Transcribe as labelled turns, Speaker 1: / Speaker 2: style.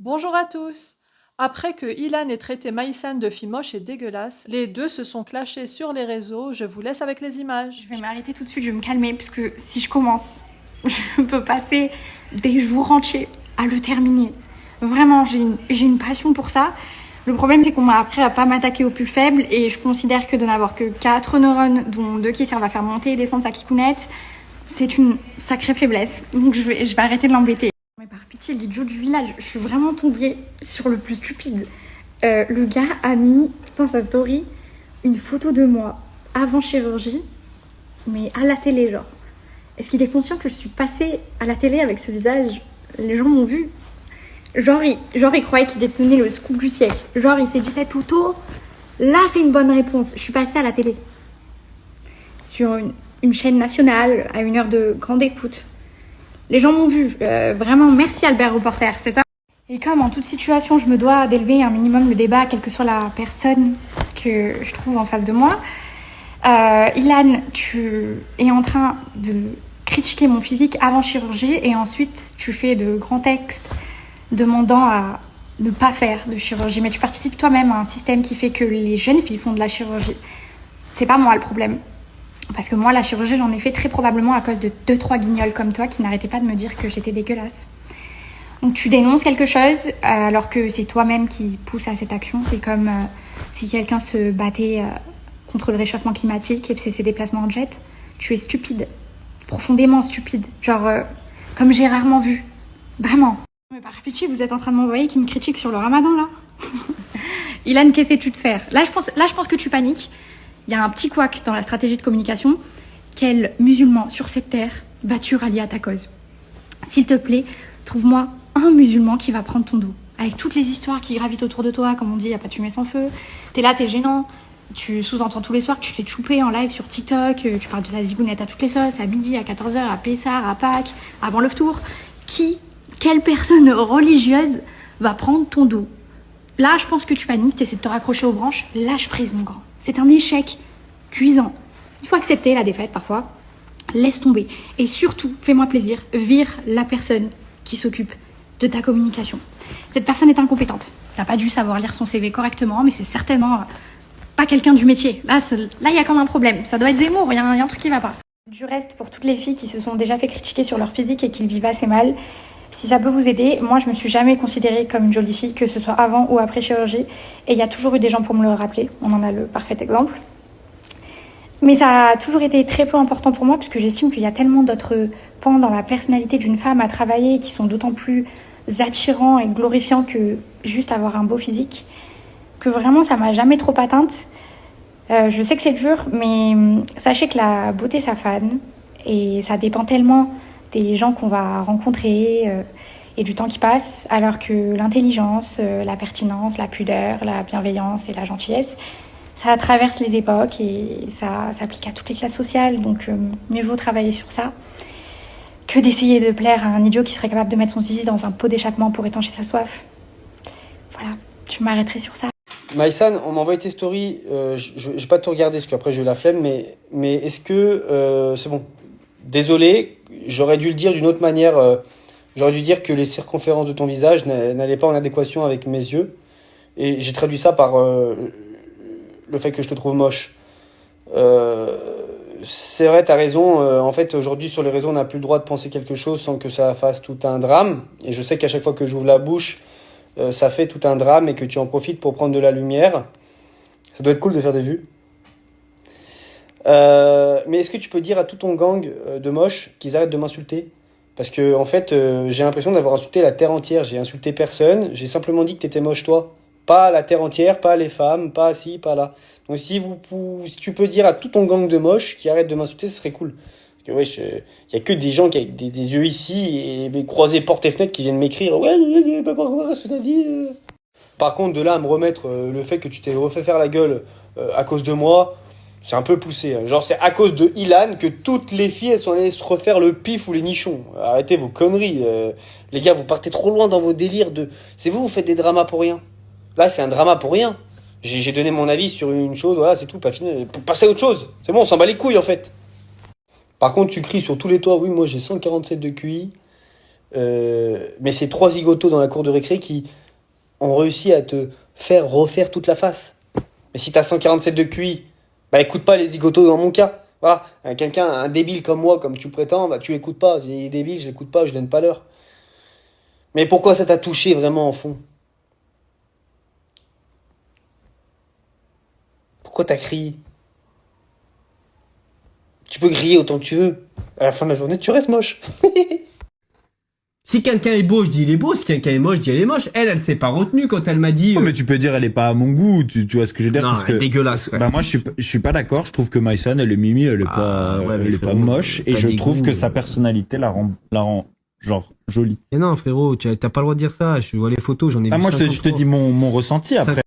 Speaker 1: Bonjour à tous! Après que Ilan ait traité Maïsan de fille moche et dégueulasse, les deux se sont clashés sur les réseaux. Je vous laisse avec les images.
Speaker 2: Je vais m'arrêter tout de suite, je vais me calmer, parce que si je commence, je peux passer des jours entiers à le terminer. Vraiment, j'ai une passion pour ça. Le problème, c'est qu'on m'a appris à pas m'attaquer aux plus faibles, et je considère que de n'avoir que 4 neurones, dont 2 qui servent à faire monter et descendre sa kikounette, c'est une sacrée faiblesse. Donc je vais arrêter de l'embêter. Mais par pitié, l'idiot du village, je suis vraiment tombée sur le plus stupide. Le gars a mis dans sa story une photo de moi avant chirurgie, mais à la télé, genre. Est-ce qu'il est conscient que je suis passée à la télé avec ce visage? Les gens m'ont vu. Il croyait qu'il détenait le scoop du siècle. Genre, il s'est dit cette photo, là, c'est une bonne réponse. Je suis passée à la télé. Sur une chaîne nationale, à une heure de grande écoute. Les gens m'ont vu. Vraiment, merci Albert Reporter. Et comme en toute situation, je me dois d'élever un minimum le débat, quelle que soit la personne que je trouve en face de moi, Ilan, tu es en train de critiquer mon physique avant chirurgie et ensuite tu fais de grands textes demandant à ne pas faire de chirurgie. Mais tu participes toi-même à un système qui fait que les jeunes filles font de la chirurgie. C'est pas moi le problème. Parce que moi, la chirurgie, j'en ai fait très probablement à cause de 2-3 guignols comme toi qui n'arrêtaient pas de me dire que j'étais dégueulasse. Donc tu dénonces quelque chose alors que c'est toi-même qui pousse à cette action. C'est comme si quelqu'un se battait contre le réchauffement climatique et ses déplacements en jet. Tu es stupide, profondément stupide. Genre, comme j'ai rarement vu. Vraiment. Mais par pitié, vous êtes en train de m'envoyer qui me critique sur le ramadan, là. Ilan, qu'essaies-tu de faire? Là, je pense que tu paniques. Il y a un petit couac dans la stratégie de communication. Quel musulman sur cette terre vas-tu rallier à ta cause? S'il te plaît, trouve-moi un musulman qui va prendre ton dos. Avec toutes les histoires qui gravitent autour de toi, comme on dit, il n'y a pas de fumée sans feu. T'es là, t'es gênant. Tu sous-entends tous les soirs que tu te fais chouper en live sur TikTok. Tu parles de ta zigounette à toutes les sauces, à midi, à 14h, à Pessar, à Pâques, avant le tour. Quelle personne religieuse va prendre ton dos? Là, je pense que tu paniques, t'essaies de te raccrocher aux branches. Lâche prise, mon grand. C'est un échec cuisant. Il faut accepter la défaite parfois. Laisse tomber. Et surtout, fais-moi plaisir, vire la personne qui s'occupe de ta communication. Cette personne est incompétente. T'as pas dû savoir lire son CV correctement, mais c'est certainement pas quelqu'un du métier. Là, il y a comme un problème. Ça doit être Zemmour, il y a un truc qui va pas. Du reste, pour toutes les filles qui se sont déjà fait critiquer sur leur physique et qui le vivent assez mal, si ça peut vous aider, moi je me suis jamais considérée comme une jolie fille, que ce soit avant ou après chirurgie, et il y a toujours eu des gens pour me le rappeler. On en a le parfait exemple. Mais ça a toujours été très peu important pour moi, puisque j'estime qu'il y a tellement d'autres pans dans la personnalité d'une femme à travailler qui sont d'autant plus attirants et glorifiants que juste avoir un beau physique, que vraiment ça m'a jamais trop atteinte. Je sais que c'est dur, mais sachez que la beauté ça fane, et ça dépend tellement des gens qu'on va rencontrer et du temps qui passe, alors que l'intelligence, la pertinence, la pudeur, la bienveillance et la gentillesse, ça traverse les époques et ça s'applique à toutes les classes sociales, donc mieux vaut travailler sur ça que d'essayer de plaire à un idiot qui serait capable de mettre son zizi dans un pot d'échappement pour étancher sa soif. Voilà, je m'arrêterai sur ça.
Speaker 3: Maïsan, on m'a envoyé tes stories, je vais pas tout regarder parce qu'après j'ai eu la flemme, mais est-ce que c'est bon? Désolé, j'aurais dû le dire d'une autre manière, j'aurais dû dire que les circonférences de ton visage n'allaient pas en adéquation avec mes yeux, et j'ai traduit ça par le fait que je te trouve moche. C'est vrai, t'as raison, en fait aujourd'hui sur les réseaux on n'a plus le droit de penser quelque chose sans que ça fasse tout un drame, et je sais qu'à chaque fois que j'ouvre la bouche, ça fait tout un drame et que tu en profites pour prendre de la lumière. Ça doit être cool de faire des vues. Mais est-ce que tu peux dire à tout ton gang de moches qu'ils arrêtent de m'insulter? Parce que en fait, j'ai l'impression d'avoir insulté la terre entière. J'ai insulté personne. J'ai simplement dit que t'étais moche toi. Pas la terre entière, pas les femmes, pas ci, pas là. Donc si tu peux dire à tout ton gang de moches qui arrêtent de m'insulter, ce serait cool. Parce que ouais, y a que des gens qui avec des yeux ici et croisés porte et fenêtre qui viennent m'écrire. Ouais, pas par rapport à ce que t'as dit. Par contre, de là à me remettre le fait que tu t'es refait faire la gueule à cause de moi, c'est un peu poussé. Hein. Genre, c'est à cause de Ilan que toutes les filles elles sont allées se refaire le pif ou les nichons. Arrêtez vos conneries. Les gars, vous partez trop loin dans vos délires de. C'est vous faites des dramas pour rien. Là, c'est un drama pour rien. J'ai donné mon avis sur une chose, voilà, c'est tout, pas fini. Pour passer à autre chose. C'est bon, on s'en bat les couilles en fait. Par contre, tu cries sur tous les toits, oui, moi j'ai 147 de QI. Mais c'est 3 zigotos dans la cour de récré qui ont réussi à te faire refaire toute la face. Mais si t'as 147 de QI, bah écoute pas les zigotos dans mon cas. Voilà, un débile comme moi, comme tu prétends, bah tu l'écoutes pas. Il est débile, je l'écoute pas, je donne pas l'heure. Mais pourquoi ça t'a touché vraiment en fond? Pourquoi t'as crié? Tu peux griller autant que tu veux. À la fin de la journée, tu restes moche.
Speaker 4: Si quelqu'un est beau, je dis il est beau. Si quelqu'un est moche, je dis elle est moche. Elle s'est pas retenue quand elle m'a dit.
Speaker 5: Non, mais tu peux dire elle est pas à mon goût, tu vois ce que je veux dire,
Speaker 4: Non,
Speaker 5: parce
Speaker 4: elle
Speaker 5: que
Speaker 4: est dégueulasse. Ouais.
Speaker 5: bah moi je suis pas d'accord, je trouve que Maïsan elle est mimi, elle est
Speaker 4: Ouais, mais
Speaker 5: elle est pas
Speaker 4: frérot,
Speaker 5: moche et
Speaker 4: t'as
Speaker 5: je
Speaker 4: des
Speaker 5: trouve
Speaker 4: goûts,
Speaker 5: que sa personnalité la rend genre jolie.
Speaker 4: Mais non, frérot, t'as pas le droit de dire ça. Je vois les photos, j'en ai
Speaker 5: Ah
Speaker 4: vu
Speaker 5: moi je te
Speaker 4: 53.
Speaker 5: dis mon ressenti après.